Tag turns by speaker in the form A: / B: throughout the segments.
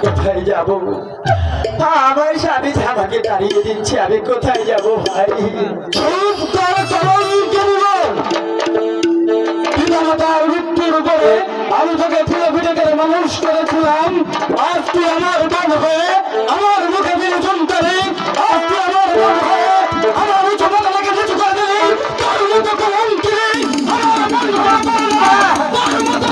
A: কোথায় যাব? আমার স্বামী আমাকে তাড়িয়ে দিচ্ছে, আমি কোথায় যাব ভাই?
B: আমি তোকে ফুলে ফুটে করে মানুষ করেছিলাম, আজ তুই আমার বান হয়ে আমার মুখে দিলি চুনতারি, আজ তুই আমার বান হয়ে আমার উঁচু মাথাটাকে নিচু করে দিলি। তোর মতো কলম কিনে আমার মন ভরা পারল না, তোর মতো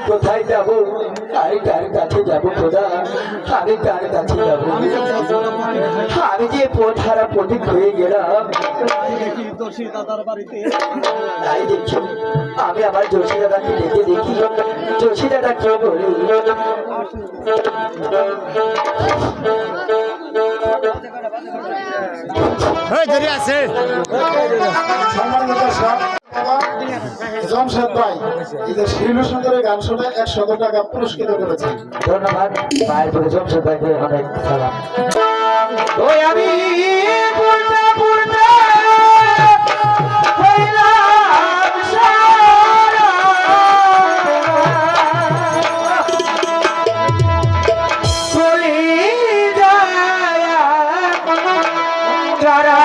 A: কোথায় যাব? আমি কার কাছে যাব খোদা? আমি কার কাছে যাব? আমি যে পথহারা পথিক হয়ে গেলাম। তাই দেখছি আমি আমার জোশী দাদাকে ডেকে দেখি, জোশী দাদা কেউ বলি
B: জমশেদ ভাই এই যে শিলু সুন্দরের গান শুনে 100 টাকা পুরস্কৃত করেছেন।
A: ধন্যবাদ ভাইয়ের প্রতি জমশেদ ভাইকে অনেক সালাম। ওই আমি তোরা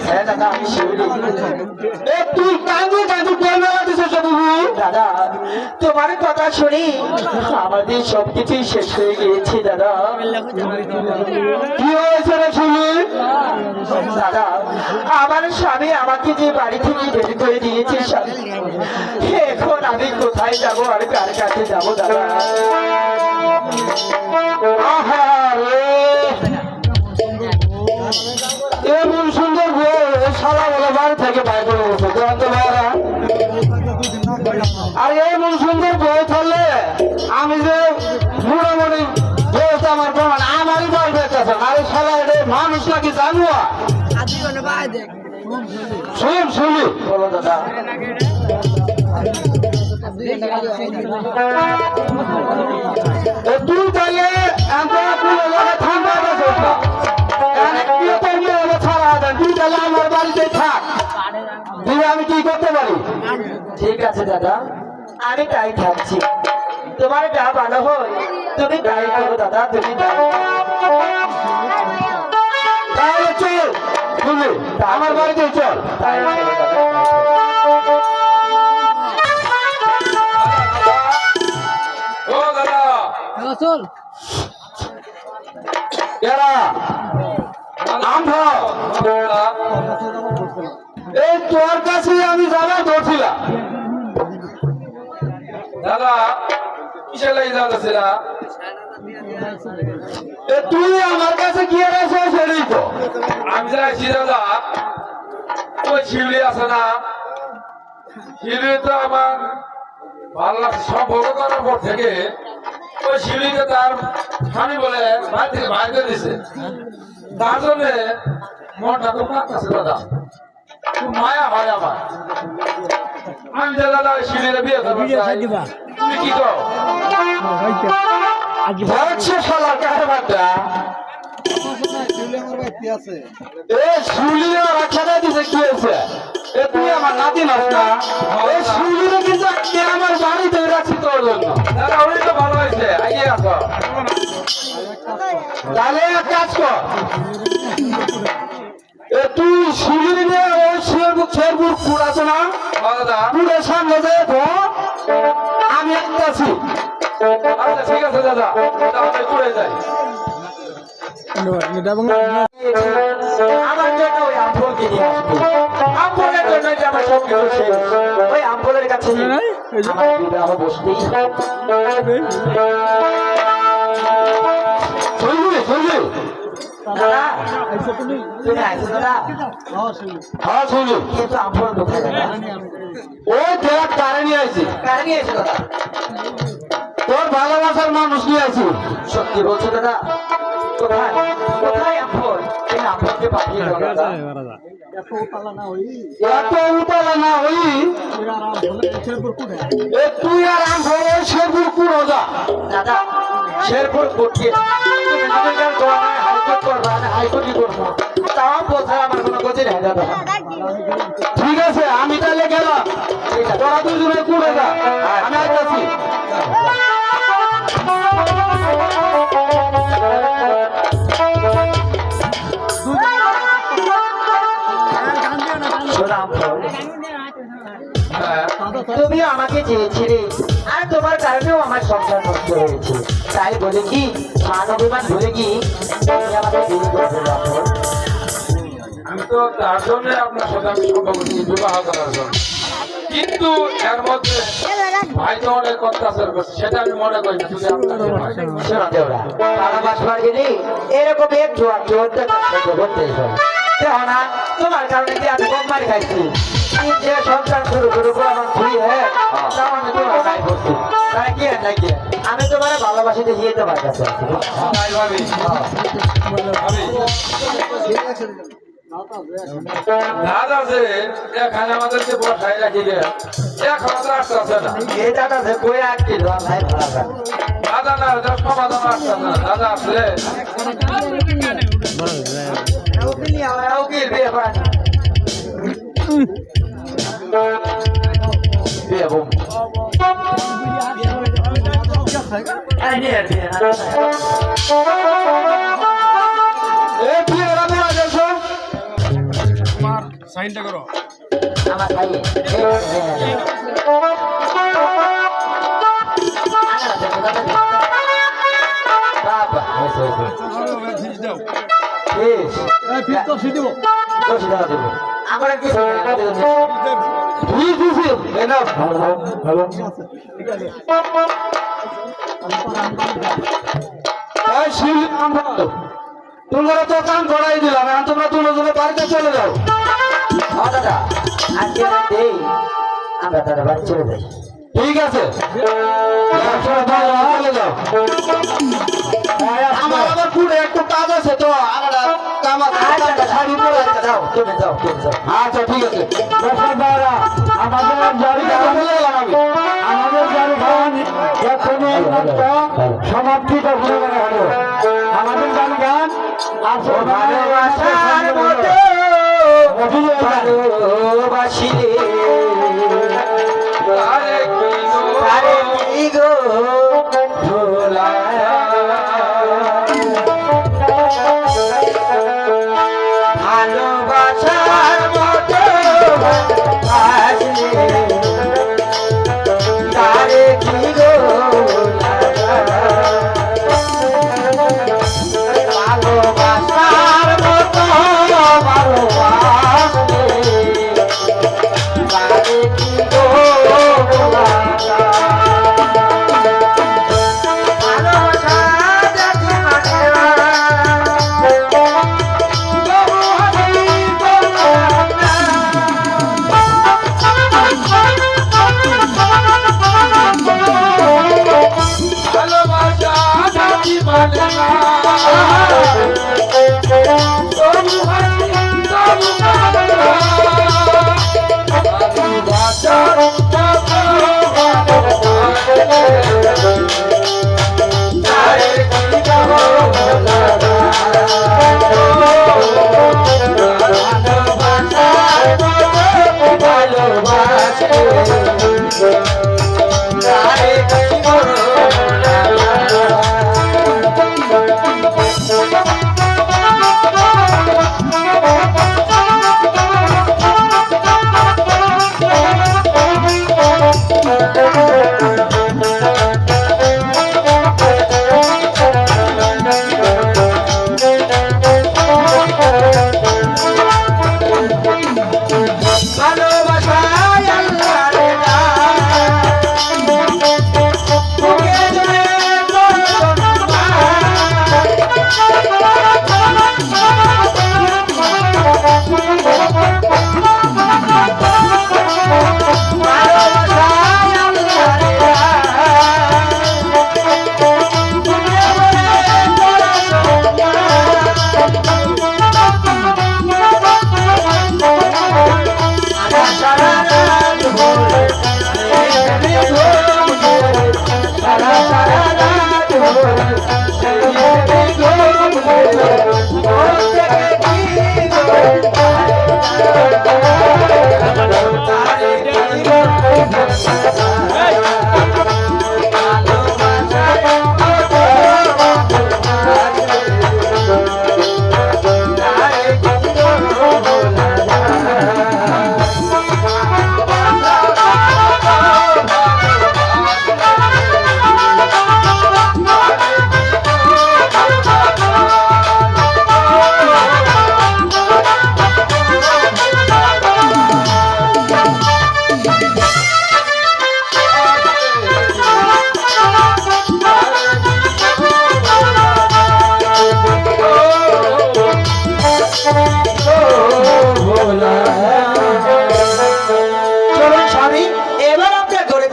A: হ্যাঁ দাদা আমি শিউলি।
B: তুই কান্দু কান্দু বলবে দিছিস
A: দাদা তোমার কথা শুনি আমাদের সবকিছুই শেষ হয়ে গিয়েছে দাদা।
B: কি হয়েছে রে শুনি?
A: দাদা আমার স্বামী আমাকে যে বাড়ি থেকে বের করে দিয়েছে স্বামী, এখন আমি কোথায় যাব আর কার কাছে যাব দাদা?
B: এমন সুন্দর বউ সারা বলে বাড়ি থেকে বাইর করে বসে জানতে পারা। আর এমন সুন্দর বউ থাকলে আমি যে মোটামুটি বউ আমার প্রমাণ আমারই বল বেঁচেছে। আরে সারা মানুষ নাকি জানুয়া শুন শুনি
A: বলো দাদা।
B: তুই তাহলে ঠান্ডা ছাড়া দেন তুই তাহলে আমার বাড়িতে থাক। তুই আমি কি করতে পারি?
A: ঠিক আছে দাদা আমি তাই থাকছি, তোমার যা ভালো হয় তুমি তাই করো দাদা, তুমি তাই।
B: তাহলে করবে আমার বাড়িতে চল।
A: তাই চলো দাদা,
C: ও দাদা
D: চল
B: এরা আমরা এই তোর কাছে আমি যাওয়া ধরছিলাম।
C: দাদা কিসের লাগি যাচ্ছিল?
B: তুই আমার কাছে কি আছে সেটাই তো।
C: আমি যাচ্ছি দাদা, ওই শিউলি আছে না, শিউলি তো আমার ভালো লাগছে। সম্পর্ক করার পর থেকে ওই শিউলিকে তার স্বামী বলে বাড়ি থেকে বাইর করে দিছে। তার জন্য মনটা খুব কাঁদতেছে দাদা, খুব মায়া হয় আমার। আমি যে দাদা ওই শিউলিরে বিয়ে করবো চাই, তুমি কি কর?
B: ধরছে শালা কারবারটা। এ শুলিরে রাখাটা দিছে কি হয়েছে? এ তুই আমার নাতি নাস না? এই শুলিরে কিন্তু আজকে আমার বাড়িতে রাখছি তোর জন্য।
C: দাদা ওই তো ভালো হয়েছে, এগিয়ে আসো।
B: তাহলে এক কাজ কর, এ তুই শুলিরে নিয়ে ওই শেরপুর কুড় আছে না,
C: হ্যাঁ দাদা,
B: কুড়ের সামনে যেয়ে তো আমি একটা আছি।
C: আচ্ছা ঠিক আছে দাদা, তাহলে করে যাই।
A: আমার জন্য ওই আমফলকে নিয়ে আসবে। আমফলের জন্য যে আমার সব কিছু শেষ। ওই আমফলের কাছে আমার বিবাহ বসতেই
B: শুনবি শুনবি?
A: দাদা, তুমি আইছো দাদা?
B: হ্যাঁ শুনবি।
A: কিন্তু আমফল কোথায় দাদা?
B: ওই দেখ কারে নিয়ে আইছি,
A: কারে নিয়ে এসো দাদা?
B: তোর ভালোবাসার মানুষ নিয়ে আইছি।
A: সত্যি বলছো দাদা? কোথায় কোথায় আমফল? এই আমফলকে পাঠিয়ে দাও দাদা।
B: এত উতলা না হই এ তুই আর আম ধরে শেরপুর কুড়ো যা।
A: দাদা, শেরপুর কোর্টে তুমি যদি তোমার হাইকোর্ট করবা, আমি হাইকোর্টই করবো। তাও বোঝার আমার কোনো গতি নেই দাদা।
B: ঠিক আছে আমি তাহলে গেলাম,
A: ঠিক আছে।
B: তোরা দুজনে কুড়ে যা, আমি আসতেছি।
A: শোনো আমফল,
C: হ্যাঁ
A: তুমি আমাকে চেয়েছিলে আর তোমার কারণেও আমার সংসার নষ্ট হয়েছে। তাই বলে কি মান অভিমান ভুলে কি তুমি আমাকে বিয়ে করবে আমফল?
C: আমি তো তার জন্য আপনার সাথে আমি সম্পর্ক নিয়ে বিবাহ করার জন্য, কিন্তু এর মধ্যে ভাই তো অনেক অত্যাচার করছে, সেটা আমি মনে করি না। যদি আপনার ভাই
A: শোনো দেওরা, ভালোবাসবার গেলে এরকম একটু একটু অত্যাচার সহ্য করতেই হয়। দেখো না, তোমার কারণে কি আমি কম মারি খাইছি। আমি যে সংসার শুরু করবো আমার খুঁড়ি হ্যাঁ, তাও আমি তোমার গায়ে পড়ছি। তাই কি আর নাকি আমি তোমার ভালোবাসি দেখিয়ে তোমার কাছে আছি।
C: তাই ভাবি, ভাবি দাদা যে এখানে আমাদেরকে বসায় রাখি গে, এখন তো আসতেছে না।
A: এই দাদা যে কই আটকে দেওয়া ভাই ভাড়া করে।
C: দাদা না এটা সমাধান আসতেছে না। দাদা আসলে
A: উকিল বিয়ে করেন। বিয়ে বউ। এই নিয়ে বিয়ে না।
B: এ তুই এরা বলা যাচ্ছ?
A: আমার ভাই বাবা আমার কি
B: তুই দিছি এনা ভালো এই শিল আমরা তোমরা তো কাম করাই দিলাম, এখন তোমরা দুজনে বাড়িতে চলে যাও।
A: দাদা আজকে রাতেই আমরা তার বাড়ি চলে যাই।
B: ঠিক আছে চলে যাও। আমার আবার পুরো একটু কাজ আছে তো, আলাদা কাম আছে, শাড়ি পরে আছে।
A: যাও তুমি যাও তুমি যাও।
B: আচ্ছা ঠিক আছে। আমাদের বাড়ি আমাদের বাড়ি গান এখনই সমাপ্তি করতে হলো। আমাদের বাড়ি গান
A: ভালোবাসার মতো ভালোবাসিলে
C: আরে কি গো,
A: আরে কি গো ভোলায়া। ভালোবাসা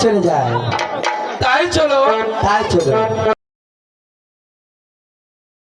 A: চলে যায়।
C: তাই চলো
A: তাই চলো।